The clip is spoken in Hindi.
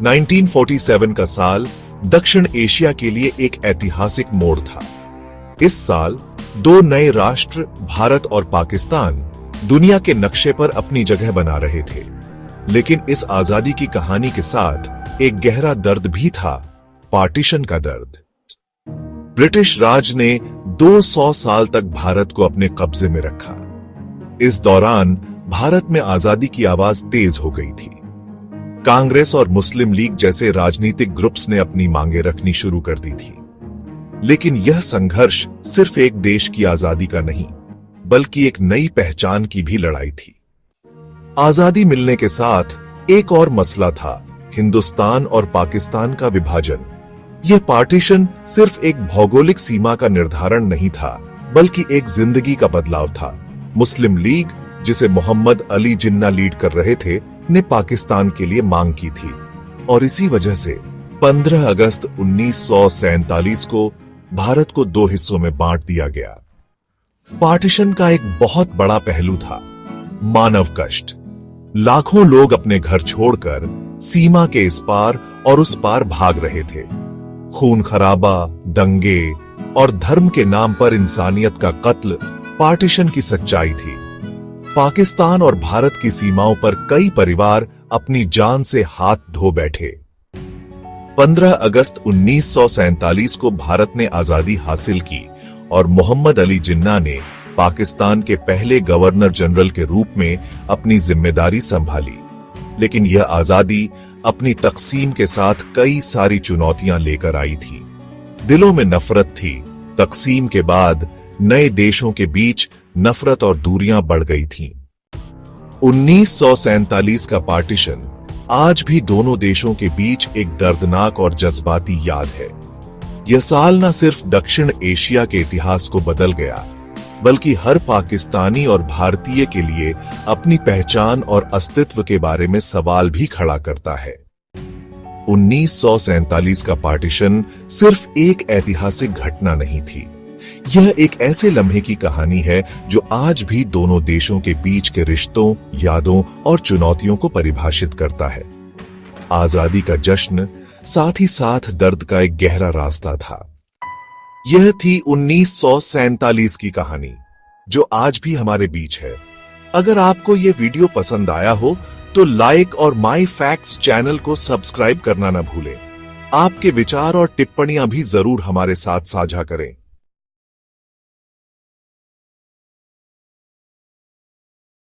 1947 का साल दक्षिण एशिया के लिए एक ऐतिहासिक मोड़ था। इस साल दो नए राष्ट्र भारत और पाकिस्तान दुनिया के नक्शे पर अपनी जगह बना रहे थे। लेकिन इस आजादी की कहानी के साथ एक गहरा दर्द भी था, पार्टीशन का दर्द। ब्रिटिश राज ने 200 साल तक भारत को अपने कब्जे में रखा। इस दौरान भारत में आजादी की आवाज तेज हो गई थी। कांग्रेस और मुस्लिम लीग जैसे राजनीतिक ग्रुप्स ने अपनी मांगें रखनी शुरू कर दी थी। लेकिन यह संघर्ष सिर्फ एक देश की आजादी का नहीं, बल्कि एक नई पहचान की भी लड़ाई थी। आजादी मिलने के साथ एक और मसला था, हिंदुस्तान और पाकिस्तान का विभाजन। यह पार्टीशन सिर्फ एक भौगोलिक सीमा का निर्धारण नहीं था, बल्कि एक जिंदगी का बदलाव था। मुस्लिम लीग, जिसे मोहम्मद अली जिन्ना लीड कर रहे थे, ने पाकिस्तान के लिए मांग की थी और इसी वजह से 15 अगस्त 1947 को भारत को दो हिस्सों में बांट दिया गया। पार्टीशन का एक बहुत बड़ा पहलू था मानव कष्ट। लाखों लोग अपने घर छोड़कर सीमा के इस पार और उस पार भाग रहे थे। खून खराबा, दंगे और धर्म के नाम पर इंसानियत का कत्ल पार्टीशन की सच्चाई थी। पाकिस्तान और भारत की सीमाओं पर कई परिवार अपनी जान से हाथ धो बैठे। 15 अगस्त 1947 को भारत ने आजादी हासिल की और मोहम्मद अली जिन्ना ने पाकिस्तान के पहले गवर्नर जनरल के रूप में अपनी जिम्मेदारी संभाली। लेकिन यह आजादी अपनी तकसीम के साथ कई सारी चुनौतियां लेकर आई थी। दिलों में नफरत थी। तकसीम के बाद नए देशों के बीच नफरत और दूरियां बढ़ गई थीं। 1947 का पार्टीशन आज भी दोनों देशों के बीच एक दर्दनाक और जज्बाती याद है। यह साल न सिर्फ दक्षिण एशिया के इतिहास को बदल गया, बल्कि हर पाकिस्तानी और भारतीय के लिए अपनी पहचान और अस्तित्व के बारे में सवाल भी खड़ा करता है। 1947 का पार्टीशन सिर्फ एक ऐतिहासिक घटना नहीं थी, यह एक ऐसे लम्हे की कहानी है जो आज भी दोनों देशों के बीच के रिश्तों, यादों और चुनौतियों को परिभाषित करता है। आजादी का जश्न, साथ ही साथ दर्द का एक गहरा रास्ता था। यह थी 1947 की कहानी, जो आज भी हमारे बीच है। अगर आपको यह वीडियो पसंद आया हो तो लाइक और माई फैक्ट्स चैनल को सब्सक्राइब करना न भूलें। आपके विचार और टिप्पणियां भी जरूर हमारे साथ साझा करें।